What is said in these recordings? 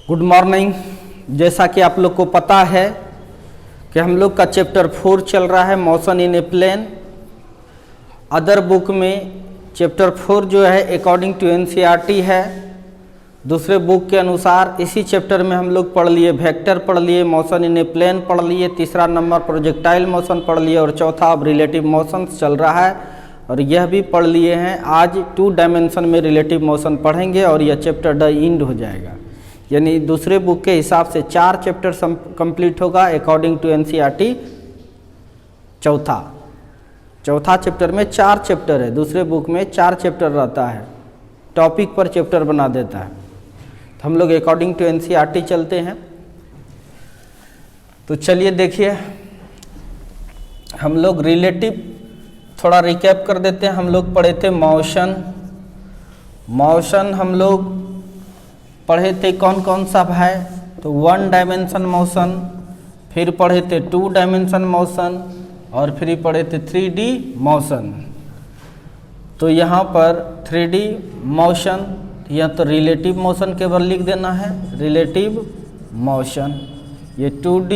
Good morning. जैसा कि आप लोग को पता है कि हम लोग का चैप्टर 4 चल रहा है motion in a plane. Other book में चैप्टर 4 जो है अकॉर्डिंग टू एनसीईआरटी है। दूसरे बुक के अनुसार इसी चैप्टर में हम लोग पढ़ लिए वेक्टर पढ़ लिए, मोशन इन ए प्लेन पढ़ लिए, तीसरा नंबर प्रोजेक्टाइल मोशन पढ़ लिए और चौथा अब रिलेटिव मोशन चल रहा है और यह भी पढ़ लिए हैं। आज 2 डायमेंशन में रिलेटिव मोशन पढ़ेंगे और यह चैप्टर द एंड हो जाएगा। यानी दूसरे बुक के हिसाब से 4 चैप्टर कंप्लीट होगा अकॉर्डिंग टू एनसीईआरटी। चौथा चैप्टर में 4 चैप्टर है, दूसरे बुक में 4 चैप्टर रहता है, टॉपिक पर चैप्टर बना देता है। तो हम लोग अकॉर्डिंग टू एनसीईआरटी चलते हैं। तो चलिए देखिए, हम लोग रिलेटिव थोड़ा रिकैप कर देते हैं। हम लोग पढ़े थे मॉशन हम लोग पढ़े थे कौन कौन सा है, तो 1 डायमेंशन मोशन, फिर पढ़े थे 2 डायमेंशन मोशन और फिर पढ़े थे 3D मोशन। तो यहाँ पर 3D मोशन या तो रिलेटिव मोशन केवल लिख देना है, रिलेटिव मोशन। ये 2D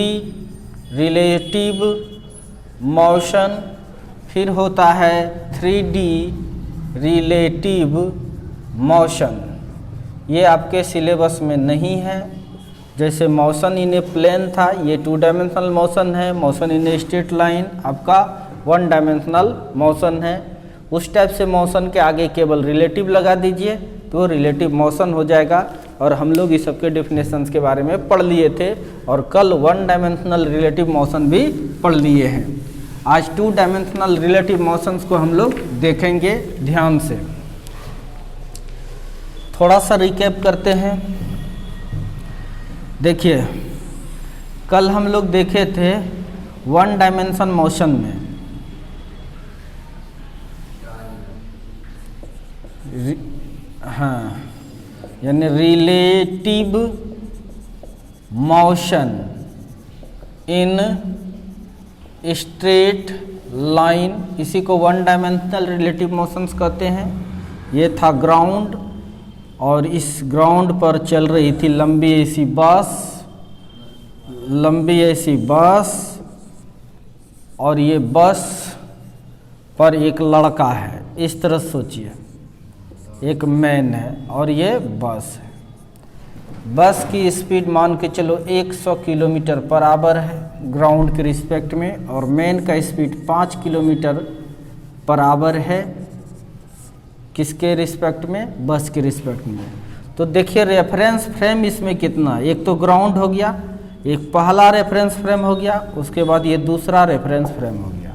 रिलेटिव मोशन, फिर होता है 3D रिलेटिव मोशन। ये आपके सिलेबस में नहीं है। जैसे मोशन इन ए प्लेन था, ये 2 डायमेंशनल मोशन है। Motion in a straight line आपका 1 डायमेंशनल मोशन है। उस टाइप से मोशन के आगे केवल रिलेटिव लगा दीजिए तो रिलेटिव मोशन हो जाएगा। और हम लोग इस सबके डेफिनेशंस के बारे में पढ़ लिए थे और कल 1 डायमेंशनल रिलेटिव मोशन भी पढ़ लिए हैं। आज 2 डायमेंशनल रिलेटिव मोशंस को हम लोग देखेंगे ध्यान से। थोड़ा सा रिकैप करते हैं। देखिए, कल हम लोग देखे थे 1 डायमेंशन मोशन में यानी relative motion in straight line, इसी को 1 डायमेंशनल रिलेटिव मोशंस कहते हैं। ये था ग्राउंड और इस ग्राउंड पर चल रही थी लंबी ऐसी बस और ये बस पर एक लड़का है। इस तरह सोचिए, एक मैन है और ये बस है। बस की स्पीड मान के चलो 100 किलोमीटर पर आवर है ग्राउंड के रिस्पेक्ट में, और मैन का स्पीड 5 किलोमीटर पर आवर है। किसके रिस्पेक्ट में? बस के रिस्पेक्ट में। तो देखिए रेफरेंस फ्रेम इसमें कितना, एक तो ग्राउंड हो गया, एक पहला रेफरेंस फ्रेम हो गया, उसके बाद ये दूसरा रेफरेंस फ्रेम हो गया।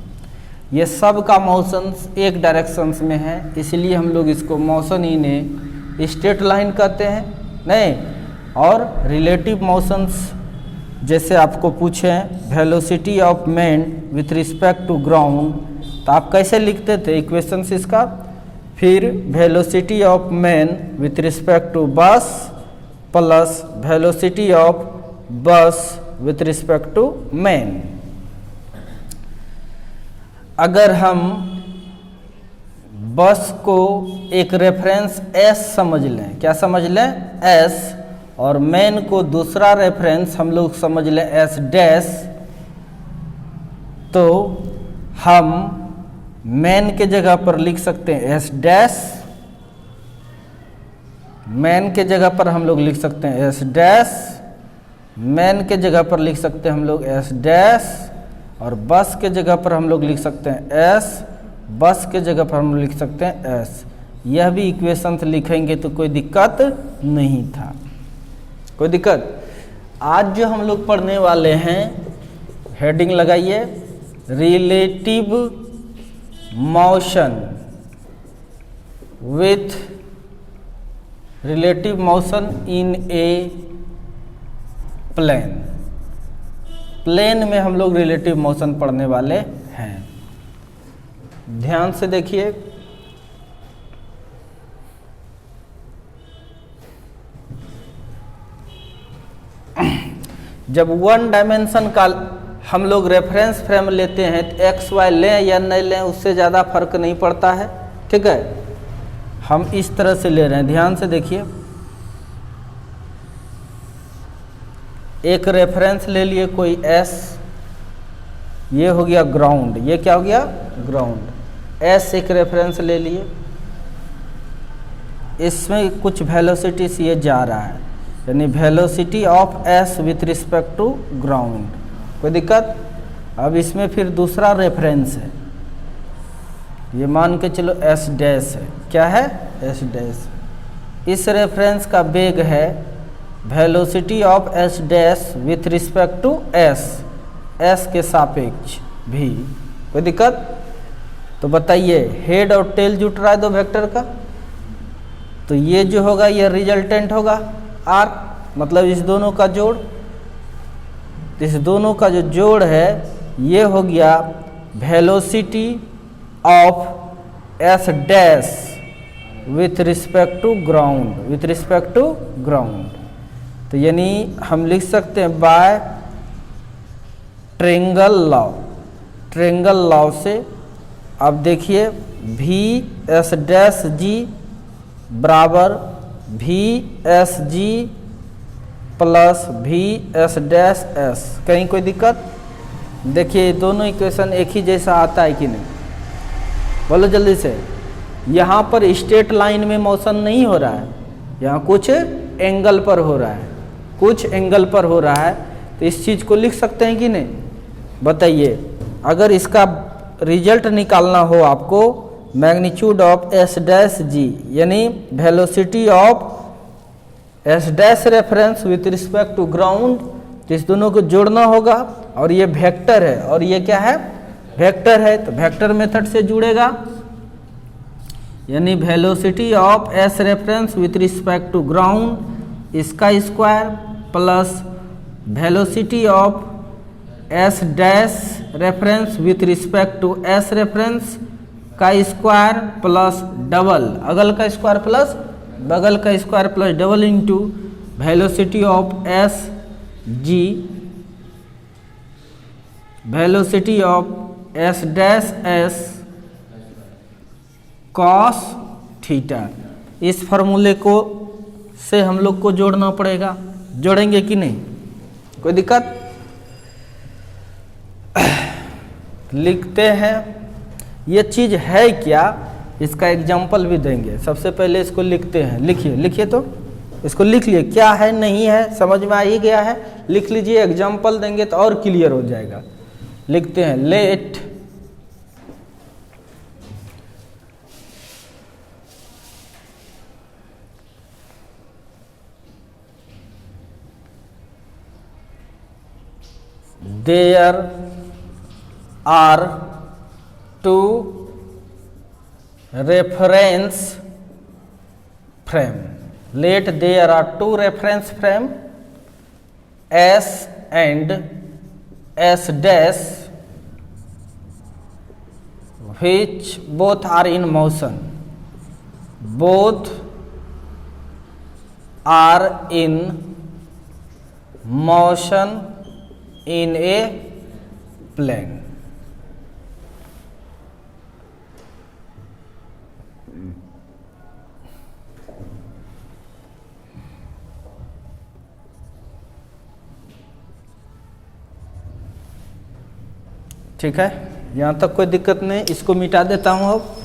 ये सब का मोशन एक डायरेक्शंस में है, इसलिए हम लोग इसको motion in a straight line कहते हैं। नहीं, और रिलेटिव मोशंस जैसे आपको पूछें velocity of man with respect to ground, तो आप कैसे लिखते थे इक्वेशंस इसका? फिर velocity of man with respect to bus plus velocity of bus with respect to man. अगर हम बस को एक रेफरेंस S समझ लें, क्या समझ लें? S, और मैन को दूसरा रेफरेंस हम लोग समझ लें S डैश, तो हम मैन के जगह पर लिख सकते हैं S डैश। मैन के जगह पर हम लोग लिख सकते हैं S डैश, मैन के जगह पर लिख सकते हैं हम लोग S डैश, और बस के जगह पर हम लोग लिख सकते हैं S, बस के जगह पर हम लिख सकते हैं S। यह भी इक्वेशन लिखेंगे तो कोई दिक्कत नहीं था, कोई दिक्कत। आज जो हम लोग पढ़ने वाले हैं, हेडिंग लगाइए, relative motion with relative motion in a plane. Plane में हम लोग रिलेटिव मोशन पढ़ने वाले हैं। ध्यान से देखिए, जब 1 डायमेंशन का हम लोग रेफरेंस फ्रेम लेते हैं तो एक्स वाई लें या नहीं लें उससे ज़्यादा फर्क नहीं पड़ता है, ठीक है। हम इस तरह से ले रहे हैं, ध्यान से देखिए। एक रेफरेंस ले लिए कोई S, ये हो गया ग्राउंड, ये क्या हो गया ग्राउंड। S एक रेफरेंस ले लिए, इसमें कुछ वेलोसिटी से ये जा रहा है, यानी velocity of S with respect to ground. कोई दिक्कत? अब इसमें फिर दूसरा रेफरेंस है, ये मान के चलो S डैश है। क्या है? S dash. इस रेफरेंस का वेग है velocity of S dash with respect to S के सापेक्ष भी। कोई दिक्कत? तो बताइए, हेड और टेल जुट रहा है दो वेक्टर का, तो ये जो होगा ये रिजल्टेंट होगा R, मतलब इस दोनों का जोड़। इस दोनों का जो जोड़ है ये हो गया velocity of S dash with respect to ground, with respect to ground. तो यानी हम लिख सकते हैं by triangle law. Triangle law से अब देखिए भी एस डैश जी बराबर V S G plus V S dash S. कहीं कोई दिक्कत? देखिए दोनों इक्वेशन एक ही जैसा आता है कि नहीं, बोलो जल्दी से। यहाँ पर स्ट्रेट लाइन में मोशन नहीं हो रहा है, यहाँ कुछ एंगल पर हो रहा है, कुछ एंगल पर हो रहा है। तो इस चीज़ को लिख सकते हैं कि नहीं, बताइए। अगर इसका रिजल्ट निकालना हो आपको, magnitude of S dash G यानी velocity of S dash reference with respect to ground, तो इस दोनों को जोड़ना होगा। और ये वेक्टर है और ये क्या है? वेक्टर है, तो वेक्टर मेथड से जुड़ेगा, यानी velocity of S reference with respect to ground इसका square plus velocity of S dash reference with respect to S reference का स्क्वायर प्लस डबल, अगल का स्क्वायर प्लस बगल का square plus double into velocity of S G, velocity of S dash S cos theta. इस फॉर्मूले को से हम लोग को जोड़ना पड़ेगा, जोड़ेंगे कि नहीं, कोई दिक्कत? लिखते हैं ये चीज़ है क्या, इसका एग्जाम्पल भी देंगे। सबसे पहले इसको लिखते हैं, लिखिए लिखिए, तो इसको लिख लिए, क्या है नहीं है समझ में आ ही गया है, लिख लीजिए। एग्जाम्पल देंगे तो और क्लियर हो जाएगा। लिखते हैं late there are two reference frame. Let there are two reference frame S and S dash which both are in motion. Both are in motion in a plane. ठीक है, यहाँ तक कोई दिक्कत नहीं। इसको मिटा देता हूँ अब।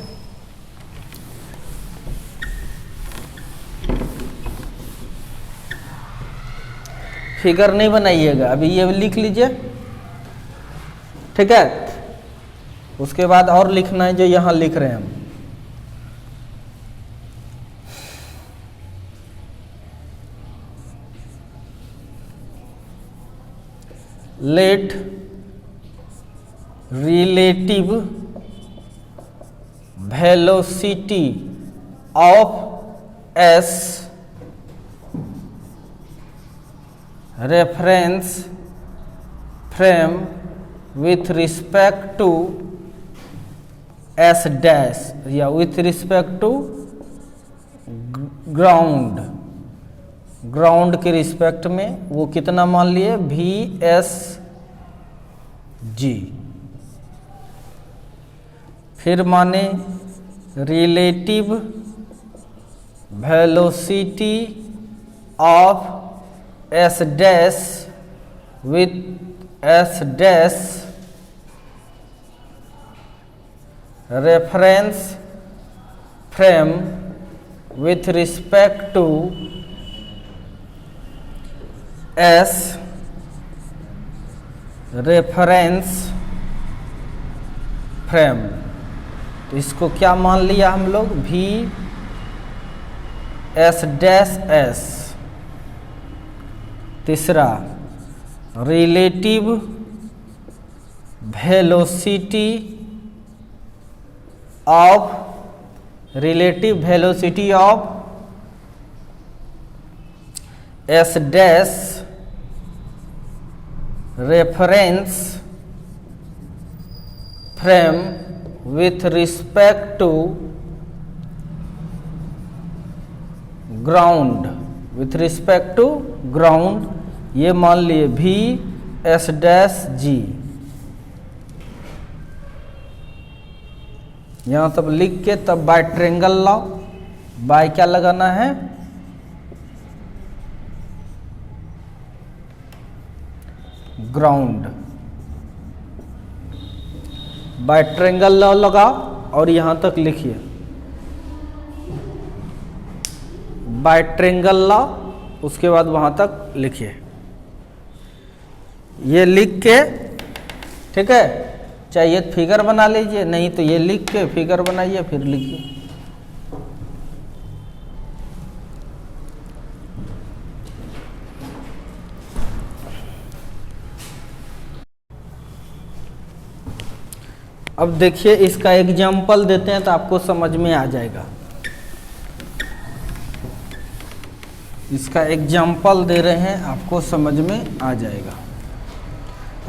फिगर नहीं बनाइएगा, अभी ये लिख लीजिए, ठीक है। उसके बाद और लिखना है जो यहाँ लिख रहे हैं हम। Let relative velocity of S reference frame with respect to S dash या with respect to ground, ground के रिस्पेक्ट में वो कितना मान लिए भी एस जी। फिर माने relative velocity of S dash with S dash reference frame with respect to S reference frame। तो इसको क्या मान लिया हम लोग, V S डैश S। तीसरा relative velocity of S dash reference frame with respect to ground, ये मान लिए V S डैश G। यहाँ तब लिख के तब बाय ट्रेंगल लाओ, बाय क्या लगाना है, ग्राउंड, बाय ट्रेंगल लॉ लगाओ और यहां तक लिखिए बाय ट्रेंगल लॉ, उसके बाद वहां तक लिखिए, ये लिख के, ठीक है, चाहिए तो फिगर बना लीजिए, नहीं तो ये लिख के फिगर बनाइए फिर लिखिए। अब देखिए इसका एग्जाम्पल देते हैं तो आपको समझ में आ जाएगा। इसका एग्जाम्पल दे रहे हैं, आपको समझ में आ जाएगा।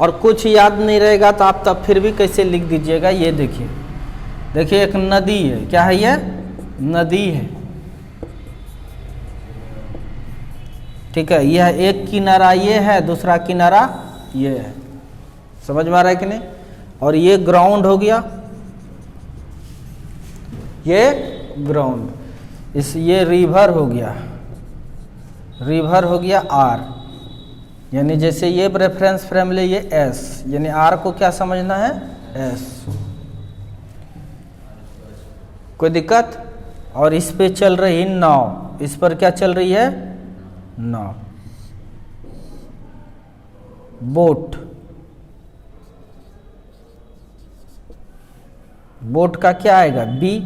और कुछ याद नहीं रहेगा तो आप तब फिर भी कैसे लिख दीजिएगा। ये देखिए, देखिए एक नदी है, क्या है ये, नदी है, ठीक है। यह एक किनारा ये है, दूसरा किनारा ये है, समझ में आ रहा है कि नहीं। और ये ग्राउंड हो गया, ये ग्राउंड, ये रिवर हो गया, रिवर हो गया R, यानी जैसे ये रेफरेंस फ्रेम ले ये S, यानी R को क्या समझना है, S। कोई दिक्कत। और इस पे चल रही नाव, इस पर क्या चल रही है, नाव, बोट, बोट का क्या आएगा, B,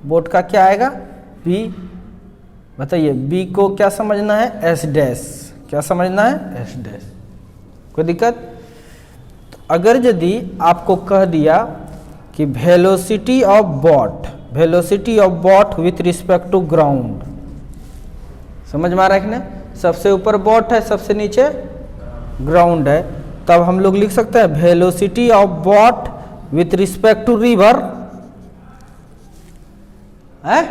बोट का क्या आएगा, B। बताइए B को क्या समझना है, S डैश, क्या समझना है, S डैश। कोई दिक्कत। तो अगर यदि आपको कह दिया कि velocity of boat with respect to ground, समझ में आ रहा है कि नहीं। सबसे ऊपर बोट है, सबसे नीचे ग्राउंड है, तब हम लोग लिख सकते हैं velocity of boat with respect to river है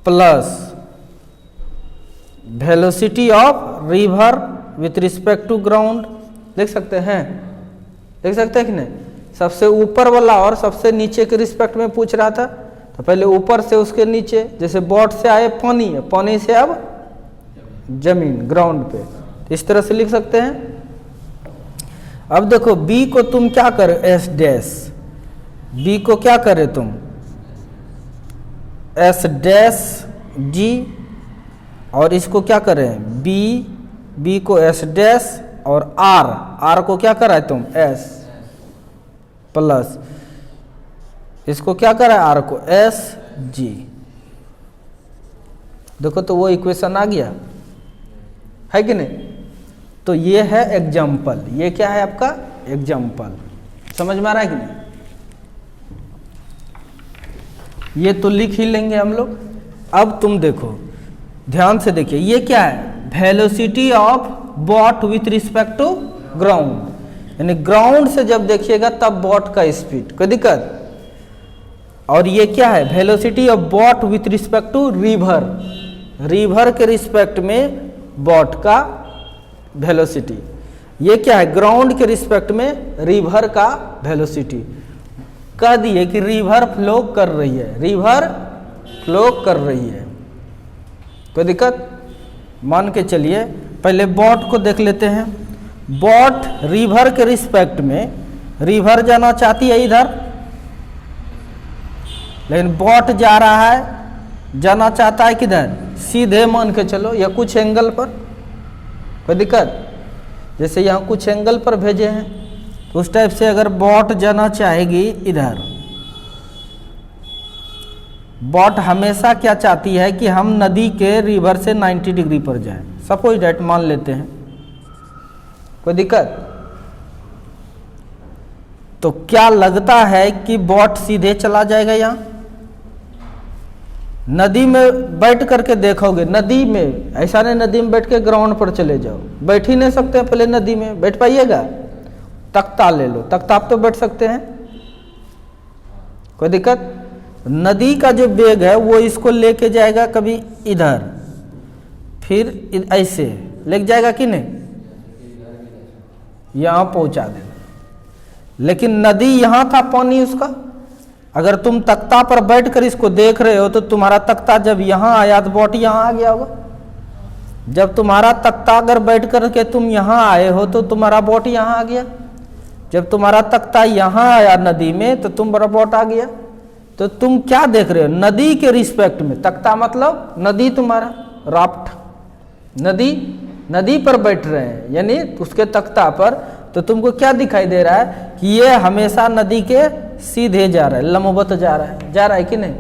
plus velocity of river with respect to ground. लिख सकते हैं, लिख सकते हैं कि नहीं। सबसे ऊपर वाला और सबसे नीचे के रिस्पेक्ट में पूछ रहा था, तो पहले ऊपर से उसके नीचे, जैसे बोट से आए पानी है, पानी से अब जमीन, ग्राउंड पे, इस तरह से लिख सकते हैं। अब देखो B को तुम क्या करे, S डैश, B को क्या करे तुम, S डैश G, और इसको क्या करें, B को S डैश, और R को क्या करा है तुम, S प्लस, इसको क्या करा है, R को S G। देखो तो वो इक्वेशन आ गया है कि नहीं। तो ये है एग्जाम्पल, ये क्या है आपका एग्जाम्पल, समझ में आ रहा है कि नहीं। ये तो लिख ही लेंगे हम लोग। अब तुम देखो, ध्यान से देखिए, ये क्या है, velocity of boat with respect to ground, यानी ग्राउंड से जब देखिएगा तब बोट का स्पीड, कोई दिक्कत। और ये क्या है, velocity of boat with respect to river, river के रिस्पेक्ट में बोट का वेलोसिटी। ये क्या है, ग्राउंड के रिस्पेक्ट में रिवर का वेलोसिटी। कह दिए कि रिवर फ्लो कर रही है, रिवर फ्लो कर रही है, कोई दिक्कत। मान के चलिए पहले बॉट को देख लेते हैं। बॉट रिवर के रिस्पेक्ट में, रिवर जाना चाहती है इधर, लेकिन बॉट जा रहा है, जाना चाहता है किधर, सीधे मान के चलो या कुछ एंगल पर, कोई दिक्कत। जैसे यहाँ कुछ एंगल पर भेजे हैं तो उस टाइप से अगर बॉट जाना चाहेगी इधर, बॉट हमेशा क्या चाहती है कि हम नदी के रिवर से 90 डिग्री पर जाएं। सपोज डेट मान लेते हैं, कोई दिक्कत। तो क्या लगता है कि बॉट सीधे चला जाएगा यहाँ? नदी में बैठ करके देखोगे, नदी में ऐसा नहीं नदी में बैठ के ग्राउंड पर चले जाओ, बैठ ही नहीं सकते। पहले नदी में बैठ पाइएगा? तख्ता ले लो, तख्ता आप तो बैठ सकते हैं, कोई दिक्कत। नदी का जो वेग है वो इसको लेके जाएगा कभी इधर, फिर ऐसे लेके जाएगा कि नहीं, यहां पहुंचा देगा। लेकिन नदी यहां था पानी उसका, अगर तुम तख्ता पर बैठकर इसको देख रहे हो तो तुम्हारा तख्ता जब यहां आया तो बोट यहां आ गया होगा। जब तुम्हारा तख्ता अगर बैठ करके तुम यहां आए हो तो तुम्हारा बोट यहां आ गया। जब तुम्हारा तख्ता यहां आया नदी में तो तुम्हारा बोट आ गया। तो तुम क्या देख रहे हो, नदी के रिस्पेक्ट में। तख्ता मतलब नदी, तुम्हारा राफ्ट, नदी पर बैठ रहे हैं यानी उसके तख्ता पर। तो तुमको क्या दिखाई दे रहा है कि ये हमेशा नदी के सीधे जा रहा है, लंबवत जा रहा है कि नहीं।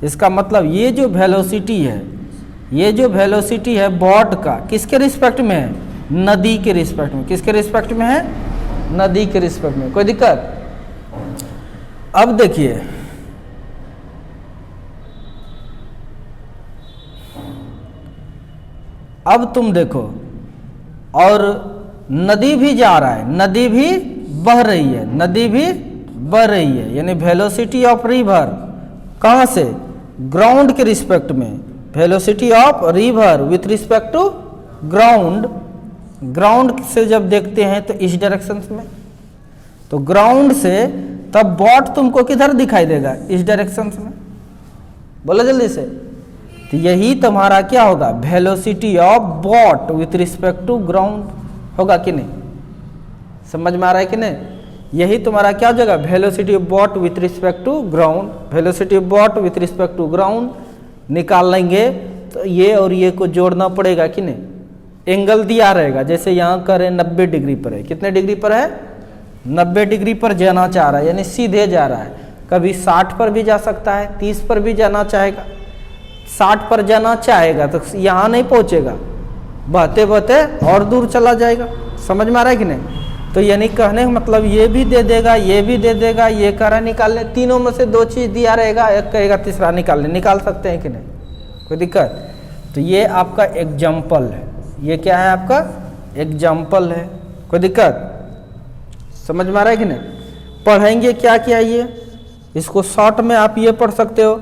इसका मतलब ये जो वेलोसिटी है, ये जो वेलोसिटी है बॉट का किसके रिस्पेक्ट में है, नदी के रिस्पेक्ट में। किसके रिस्पेक्ट में है, नदी के रिस्पेक्ट में। कोई दिक्कत। अब देखिए, अब तुम देखो, और नदी भी जा रहा है, नदी भी बह रही है, नदी भी बह रही है, यानी वेलोसिटी ऑफ रिवर कहाँ से, ग्राउंड के रिस्पेक्ट में। Velocity of river with respect to ground, ground से जब देखते हैं तो इस डायरेक्शन में, तो ग्राउंड से तब बॉट तुमको किधर दिखाई देगा, इस डायरेक्शन में। बोलो जल्दी से। तो यही तुम्हारा क्या होगा, velocity of boat with respect to ground होगा कि नहीं। समझ में आ रहा है कि नहीं। यही तुम्हारा क्या हो जाएगा, velocity of boat with respect to ground. Velocity of boat with respect to ground निकाल लेंगे तो ये और ये को जोड़ना पड़ेगा कि नहीं। एंगल दिया रहेगा, जैसे यहाँ करें 90 डिग्री पर है, कितने डिग्री पर है, 90 डिग्री पर जाना चाह रहा है, यानी सीधे जा रहा है। कभी 60 पर भी जा सकता है, 30 पर भी जाना चाहेगा। 60 पर जाना चाहेगा तो यहाँ नहीं पहुँचेगा, बहते बहते और दूर चला जाएगा। समझ में आ रहा है कि नहीं। तो यानी कहने का मतलब ये भी दे देगा, ये भी दे देगा, ये कह रहा निकालने, तीनों में से 2 चीज़ दिया रहेगा, एक कहेगा तीसरा निकालने, निकाल सकते हैं कि नहीं, कोई दिक्कत। तो ये आपका एग्जाम्पल है, ये क्या है आपका एग्जाम्पल है, कोई दिक्कत। समझ में आ रहा है कि नहीं। पढ़ेंगे क्या क्या, ये इसको शॉर्ट में आप ये पढ़ सकते हो,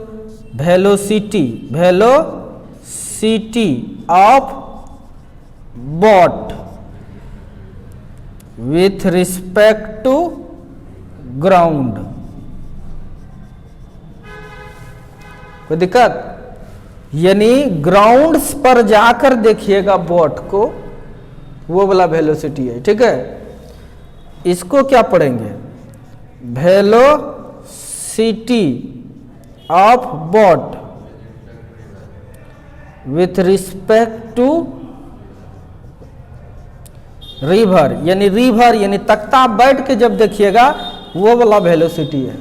velocity, velocity of boat with respect to ground. कोई दिक्कत, यानी ग्राउंड पर जाकर देखिएगा बॉट को, वो वाला वेलोसिटी है, ठीक है। इसको क्या पढ़ेंगे, velocity of boat with respect to river, यानी रिवर यानी तख्ता बैठ के जब देखिएगा वो वाला वेलोसिटी है।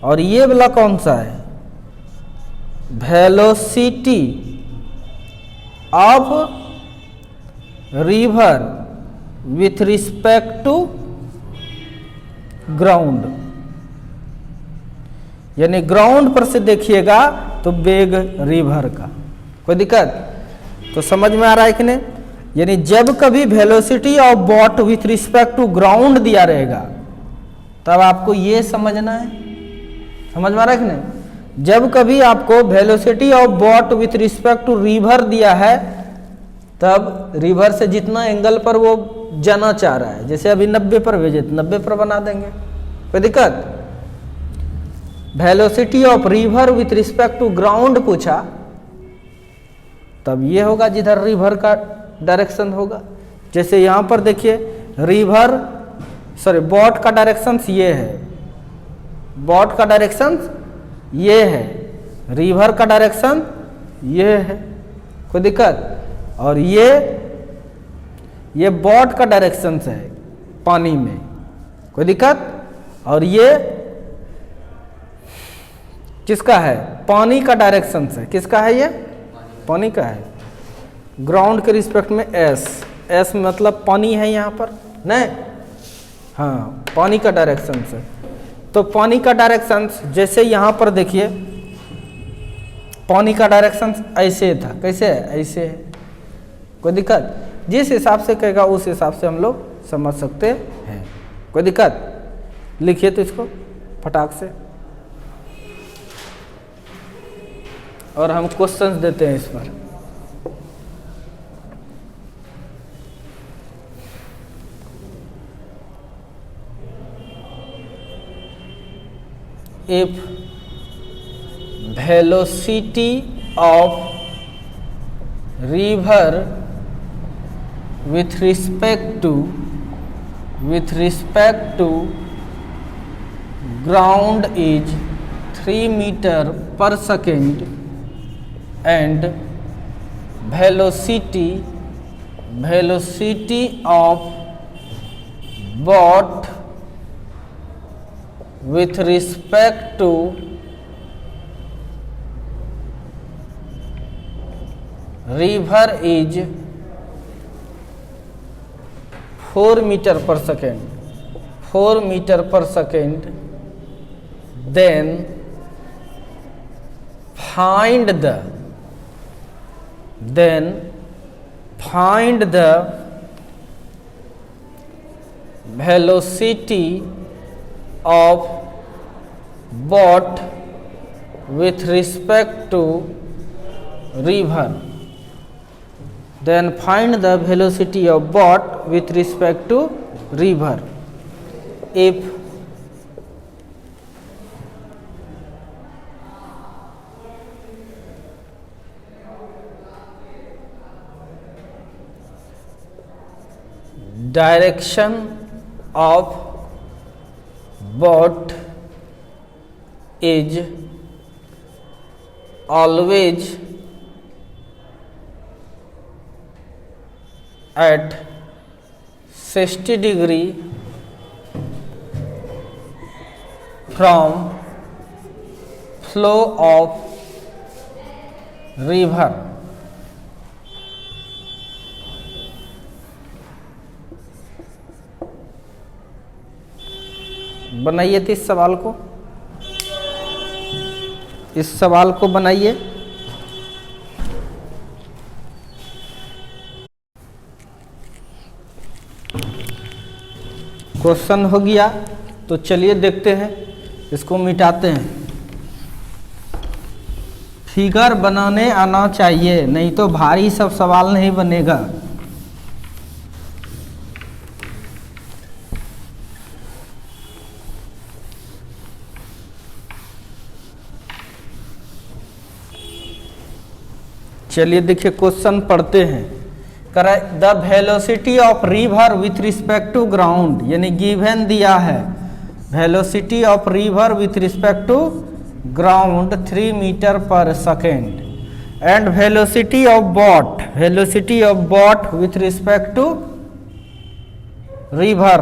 और ये वाला कौन सा है, velocity of river with respect to ground, यानी ग्राउंड पर से देखिएगा तो वेग रिवर का। कोई दिक्कत। तो समझ में आ रहा है कि नहीं। यानी जब कभी velocity of boat with respect to ground दिया रहेगा तब आपको ये समझना है, समझ में आ रहा है कि नहीं। जब कभी आपको velocity of boat with respect to river दिया है तब रिवर से जितना एंगल पर वो जाना चाह रहा है, जैसे अभी 90 पर भेजे तो 90 पर बना देंगे, कोई दिक्कत। Velocity of river with respect to ground पूछा तब ये होगा जिधर रिवर का डायरेक्शन होगा। जैसे यहाँ पर देखिए बोट का डायरेक्शन ये है, बोट का डायरेक्शन ये है, रिवर का डायरेक्शन ये है, कोई दिक्कत। और ये बोट का डायरेक्शन है पानी में, कोई दिक्कत। और ये किसका है, पानी का डायरेक्शन है, किसका है, ये पानी का है। ग्राउंड के रिस्पेक्ट में एस मतलब पानी है यहाँ पर, नहीं, हाँ पानी का डायरेक्शन है। तो पानी का डायरेक्शन जैसे यहाँ पर देखिए, पानी का डायरेक्शन ऐसे था, कैसे है, ऐसे है, कोई दिक्कत। जिस हिसाब से कहेगा उस हिसाब से हम लोग समझ सकते हैं, कोई दिक्कत। लिखिए तो इसको फटाक से, और हम क्वेश्चंस देते हैं इस पर। If velocity of river with respect to ground is 3 meter per second and velocity of boat with respect to river is 4 meter per second, then find the velocity of boat with respect to river. Then find the velocity of boat with respect to river. If direction of boat is always at 60 degree from flow of river. बनाइए तो इस सवाल को बनाइए। Question हो गया तो चलिए देखते हैं, इसको मिटाते हैं। फिगर बनाने आना चाहिए, नहीं तो भारी सब सवाल नहीं बनेगा। चलिए देखिए क्वेश्चन पढ़ते हैं। The velocity of river with respect to ground, यानी गिवन दिया है velocity of river with respect to ground 3 metre per second, and velocity of boat with respect to river,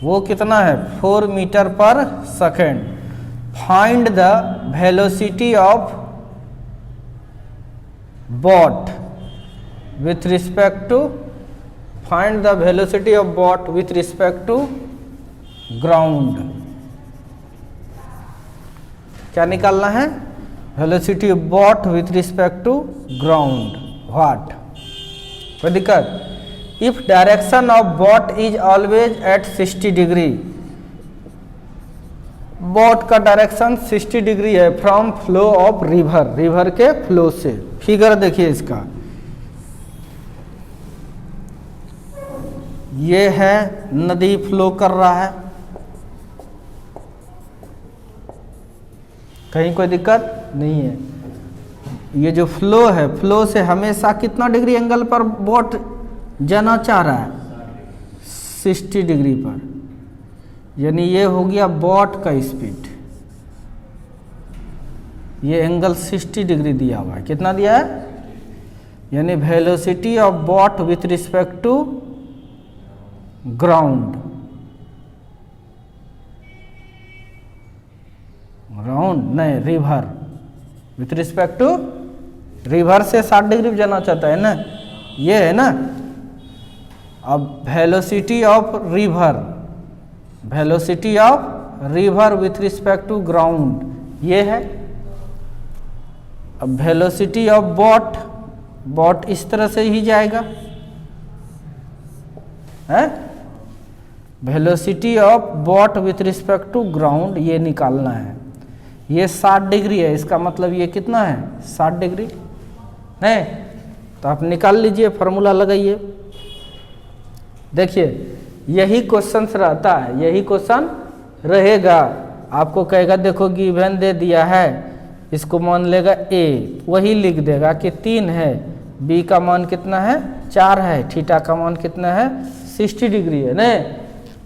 वो कितना है 4 metre per second. Find the velocity of boat with respect to ground। क्या निकालना है, velocity of boat with respect to ground, what, कोई दिक्कत। If direction of boat is always at 60 degree, boat का direction 60 degree है from flow of river के flow से। Figure देखिए इसका, ये है नदी फ्लो कर रहा है, कहीं कोई दिक्कत नहीं है। ये जो फ्लो है, फ्लो से हमेशा कितना डिग्री एंगल पर बोट जाना चाह रहा है? 60 डिग्री पर। यानी ये हो गया बोट का स्पीड। ये एंगल 60 डिग्री दिया हुआ है। कितना दिया है? यानी velocity of boat with respect to ground, ground नहीं, river, with respect to river से 60 डिग्री पे जाना चाहता है ना, ये है ना। अब velocity of river, velocity of river with respect to ground ये है। अब वेलोसिटी ऑफ बोट, बोट इस तरह से ही जाएगा है। Velocity of boat with respect to ground ये निकालना है। ये 60 डिग्री है, इसका मतलब ये कितना है? 60 डिग्री नहीं, तो आप निकाल लीजिए, फॉर्मूला लगाइए। देखिए यही क्वेश्चन रहता है, यही क्वेश्चन रहेगा। आपको कहेगा देखो गिवन दे दिया है, इसको मान लेगा ए, वही लिख देगा कि 3 है, बी का मान कितना है? 4 है, थीटा का मान कितना है? 60 डिग्री है। नहीं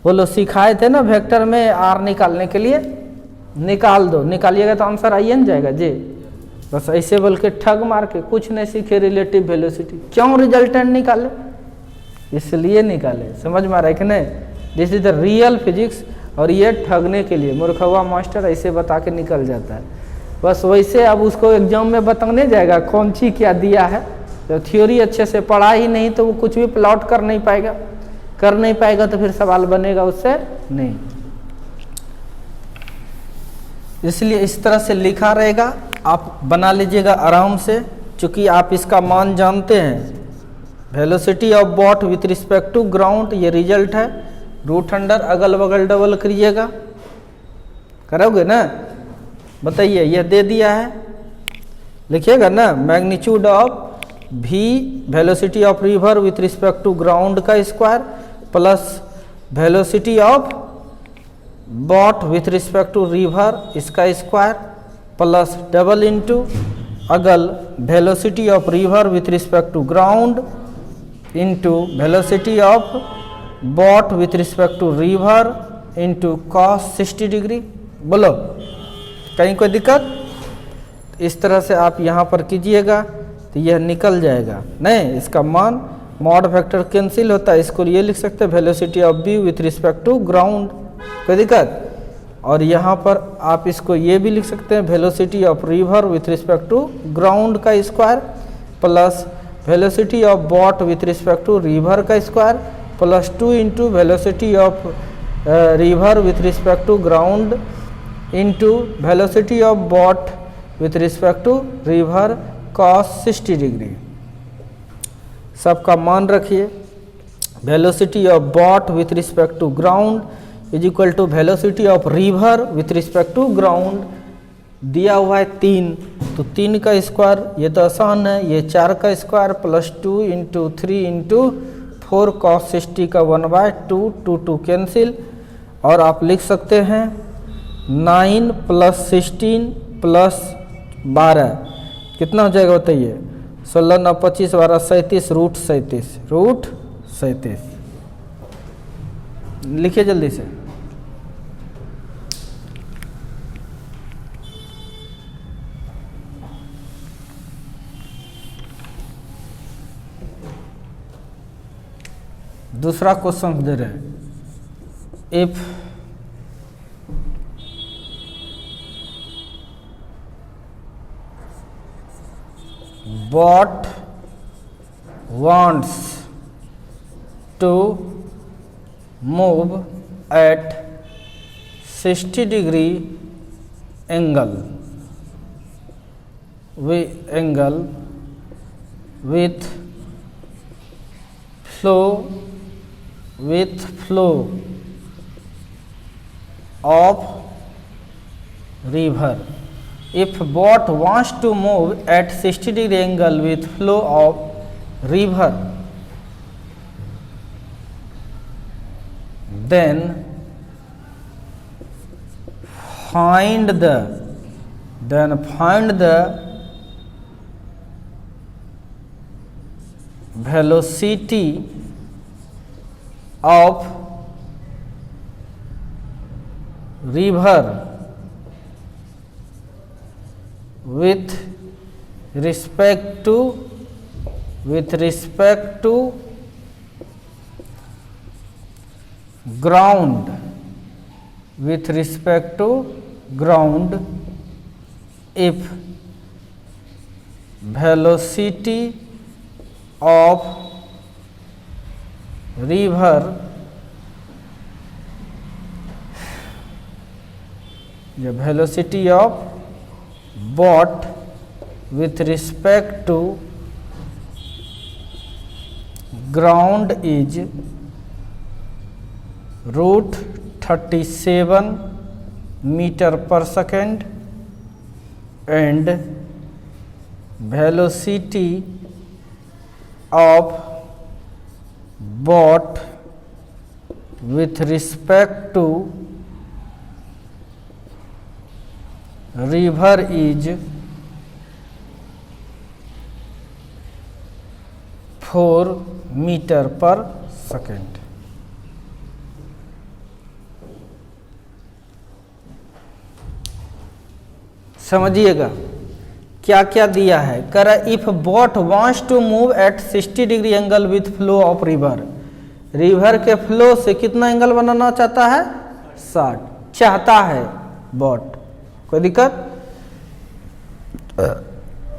वो लोग सिखाए थे ना वेक्टर में आर निकालने के लिए, निकाल दो, निकालिएगा तो आंसर आइए ना जाएगा जी। बस ऐसे बोल के ठग मार के कुछ नहीं सीखे रिलेटिव वेलोसिटी। क्यों रिजल्टेंट निकाले? इसलिए निकाले। समझ में आ रहा है कि नहीं? This is the real physics. और ये ठगने के लिए मूर्खवा मास्टर ऐसे बता के निकल जाता है। बस वैसे अब उसको एग्जाम में बताने जाएगा कौन सी क्या दिया है, तो थ्योरी अच्छे से पढ़ा ही नहीं तो वो कुछ भी प्लॉट कर नहीं पाएगा, कर नहीं पाएगा तो फिर सवाल बनेगा उससे नहीं। इसलिए इस तरह से लिखा रहेगा, आप बना लीजिएगा आराम से। चूंकि आप इसका मान जानते हैं, velocity of boat with respect to ground ये रिजल्ट है। रूट अंडर अगल बगल डबल करिएगा, करोगे ना? बताइए, ये दे दिया है, लिखिएगा ना। Magnitude of v velocity of river with respect to ground का square plus velocity of boat with respect to river इसका स्क्वायर प्लस डबल इंटू अगल velocity of river with respect to ground into velocity of boat with respect to river into cos 60 degree. बोलो कहीं कोई दिक्कत? इस तरह से आप यहाँ पर कीजिएगा तो यह निकल जाएगा। नहीं इसका मान मॉड फैक्टर कैंसिल होता है, इसको ये लिख सकते हैं velocity of B with respect to ground. कोई दिक्कत? और यहाँ पर आप इसको ये भी लिख सकते हैं velocity of river with respect to ground का square plus velocity of boat with respect to river का square plus 2 into velocity of river with respect to ground into velocity of boat with respect to river cos 60 degree. सबका मान रखिए। Velocity of boat with respect to ground is equal to velocity of river with respect to ground. दिया हुआ है 3, तो 3 का square ये तो आसान है, ये 4 का square plus 2 into 3 into 4 cos 60 का 1/2, 2 2 कैंसिल। और आप लिख सकते हैं 9 प्लस 16 प्लस 12 कितना हो जाएगा बताइए? 16 9 25 12 37 रूट 37 लिखिए जल्दी से। दूसरा क्वेश्चन दे रहे हैं, if boat wants to move at 60 degree angle with flow of river. If boat wants to move at 60 degree angle with flow of river, then find the velocity of river with respect to ground, with respect to ground, if velocity of river, the velocity of boat with respect to ground is √37 meter per second and velocity of boat with respect to river is 4 meter per second। समझिएगा क्या क्या दिया है। कर if boat wants to move at 60 degree angle with flow of river, river के flow से कितना angle बनाना चाहता है? 60 चाहता है बोट। कोई दिक्कत?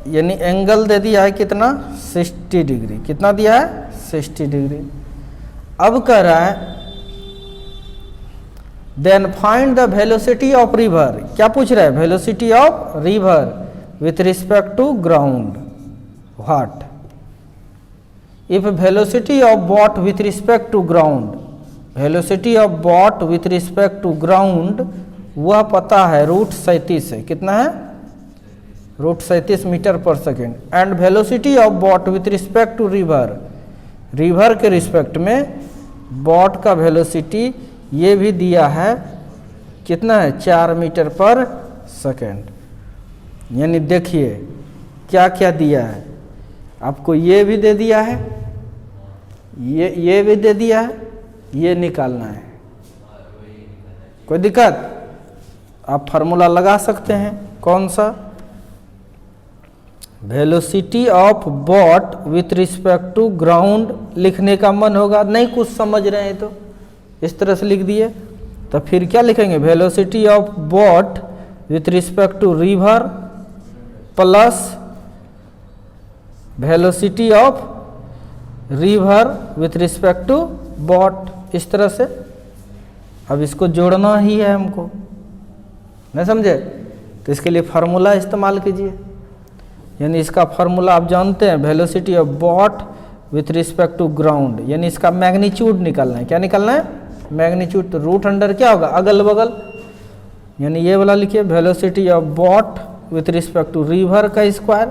यानी एंगल दे दिया है कितना? 60 डिग्री। कितना दिया है? 60 डिग्री। अब कह रहा है then find the velocity of river. क्या पूछ रहा है? Velocity of river with respect to ground. What if velocity of boat with respect to ground, velocity of boat with respect to ground वह पता है √37 है। कितना है? √37 metre per second. And velocity of boat with respect to river, river के respect में boat का velocity ये भी दिया है। कितना है? 4 मीटर पर सेकेंड। यानी देखिए क्या क्या दिया है आपको। ये भी दे दिया है, ये भी दे दिया है, ये निकालना है। कोई दिक्कत? आप फार्मूला लगा सकते हैं। कौन सा? Velocity of boat with respect to ground लिखने का मन होगा, नहीं कुछ समझ रहे हैं तो इस तरह से लिख दिए। तो फिर क्या लिखेंगे? Velocity of boat with respect to river plus velocity of river with respect to boat. इस तरह से अब इसको जोड़ना ही है हमको, नहीं समझे? तो इसके लिए फार्मूला इस्तेमाल कीजिए। यानी इसका फार्मूला आप जानते हैं, velocity of boat with respect to ground, यानी इसका मैग्नीट्यूड निकालना है। क्या निकालना है? मैग्नीट्यूड। तो रूट अंडर क्या होगा? अगल बगल। यानी ये वाला लिखिए, velocity of boat with respect to river का square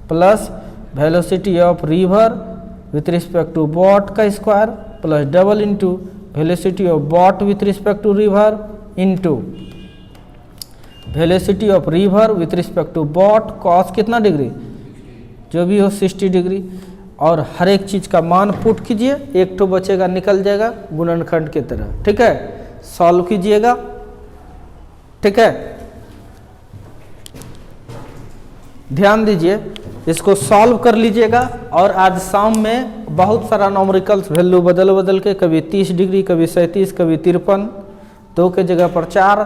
plus velocity of river with respect to boat का square plus double into velocity of boat with respect to river into velocity of river with respect to boat cos कितना degree? जो भी हो 60 degree. और हर एक चीज़ का मान put कीजिए, एक तो बचेगा निकल जाएगा गुणनखंड की तरह। ठीक है, सॉल्व कीजिएगा। ठीक है, ध्यान दीजिए, इसको सॉल्व कर लीजिएगा। और आज शाम में बहुत सारा नॉमरिकल्स वैल्यू बदल बदल के, कभी 30 डिग्री, कभी 37, कभी 53, 2 के जगह पर 4,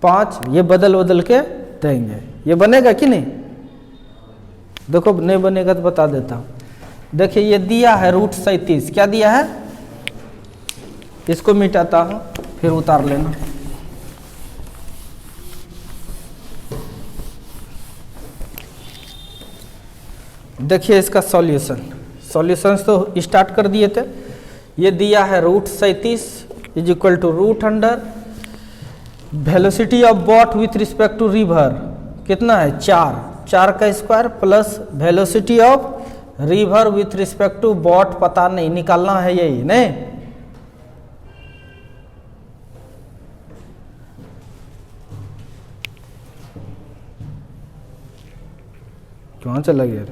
5, ये बदल बदल के देंगे। ये बनेगा कि नहीं? देखो नहीं बनेगा तो बता देता हूँ। देखिए ये दिया है √37। क्या दिया है? इसको मिटाता हूँ फिर उतार लेना। देखिए इसका सॉल्यूशंस तो स्टार्ट कर दिए थे। ये दिया है √37 is equal to root under velocity of boat with respect to river कितना है? 4 का square plus velocity of river with respect to boat पता नहीं, निकालना है यही नहीं। कहाँ चला गया?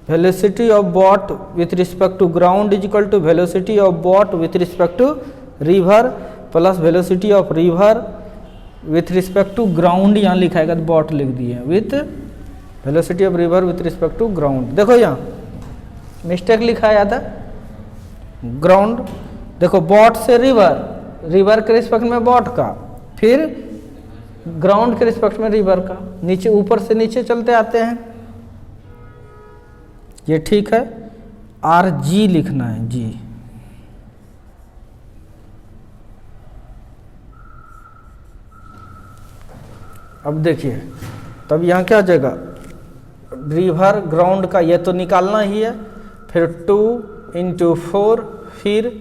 Velocity of boat with respect to ground is equal to velocity of boat with respect to river plus velocity of river with respect to ground, यहाँ लिखाएगा तो बोट लिख दिए, with velocity of river with respect to ground. देखो यहाँ mistake लिखाया था, ground, देखो बोट से रिवर, रिवर के रिस्पेक्ट में बोट का, फिर ग्राउंड के रिस्पेक्ट में रिवर का, नीचे ऊपर से नीचे चलते आते हैं, ये ठीक है। आर जी लिखना है, जी। अब देखिए, तब यहाँ क्या आ जाएगा, रिवर ग्राउंड का ये तो निकालना ही है, फिर 2 × 4, फिर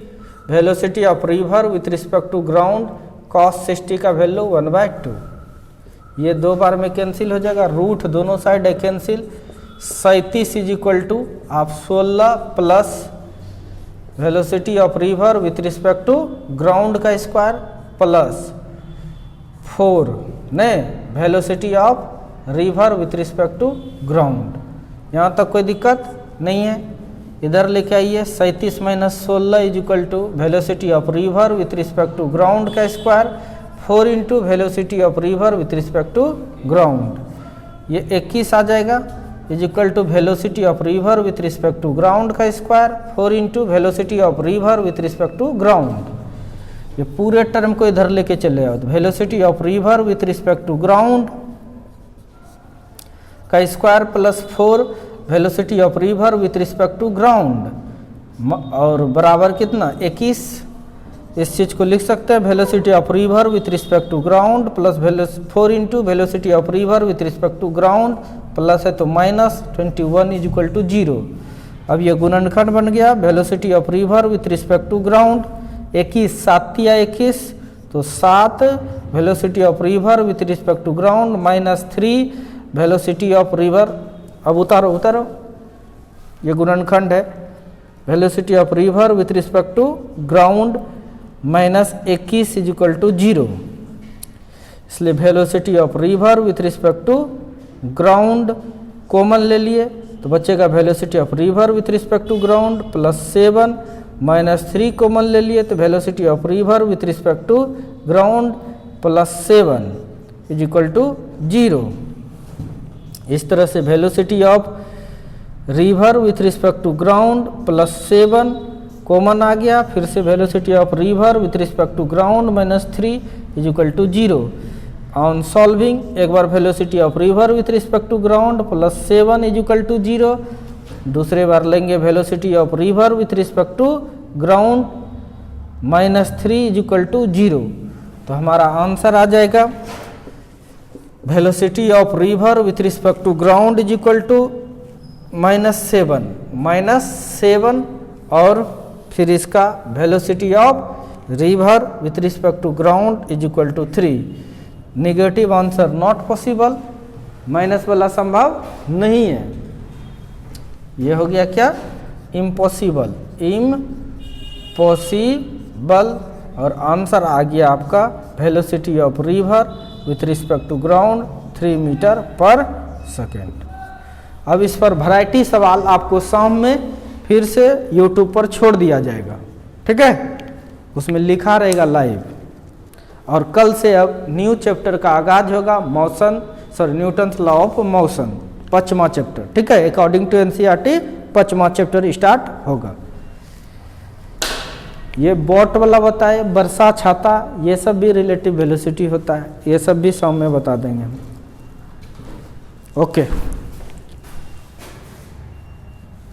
velocity of river with respect to ground cos 60 का वैल्यू 1/2, ये 2 बार में कैंसिल हो जाएगा, रूट दोनों साइड है कैंसिल। 37 इज इक्वल टू आप 16 plus velocity of river with respect to ground का स्क्वायर प्लस 4 नहीं velocity of river with respect to ground. यहाँ तक कोई दिक्कत नहीं है, इधर लेके आइए। 37 - 16 is equal to velocity of river with respect to ground का square 4 × velocity of river with respect to ground, ये 21 आ जाएगा, is equal to velocity of river with respect to ground का square 4 × velocity of river with respect to ground. ये पूरे term को इधर लेके चले आओ, तो velocity of river with respect to ground का square plus 4 velocity of river with respect to ground, और बराबर कितना 21। इस चीज को लिख सकते हैं velocity of river with respect to ground plus 4 × velocity of river with respect to ground plus है तो -21 इज इक्वल टू 0। अब ये गुणनखंड बन गया, velocity of river with respect to ground 21 7 या 21 तो 7 velocity of river with respect to ground -3 velocity of river. अब उतारो उतारो, ये गुणनखंड है, velocity of river with respect to ground -21 is equal to 0, इसलिए velocity of river with respect to ground common ले लिए तो बचेगा velocity of river with respect to ground +7 -3 common ले लिए तो velocity of river with respect to ground +7 is equal to 0। इस तरह से velocity of river with respect to ground +7 common आ गया, फिर से velocity of river with respect to ground -3 is equal to 0। On solving एक बार velocity of river with respect to ground +7 is equal to 0, दूसरे बार लेंगे velocity of river with respect to ground -3 is equal to 0, तो हमारा answer आ जाएगा velocity of river with respect to ground is equal to -7 और फिर इसका velocity of river with respect to ground is equal to 3। Negative answer not possible, minus वाला संभव नहीं है, ये हो गया क्या इम्पॉसिबल, इम्पॉसिबल, और आंसर आ गया आपका velocity of river with respect to ground 3 metre per second. अब इस पर वैरायटी सवाल आपको शाम में फिर से YouTube पर छोड़ दिया जाएगा, ठीक है, उसमें लिखा रहेगा लाइव, और कल से अब न्यू चैप्टर का आगाज होगा, न्यूटन्स लॉ ऑफ मोशन 5वां चैप्टर, ठीक है, अकॉर्डिंग टू NCERT 5वां चैप्टर स्टार्ट होगा। ये बोट वाला बताए, वर्षा छाता, ये सब भी रिलेटिव वेलोसिटी होता है, ये सब भी शाम में बता देंगे हम। ओके।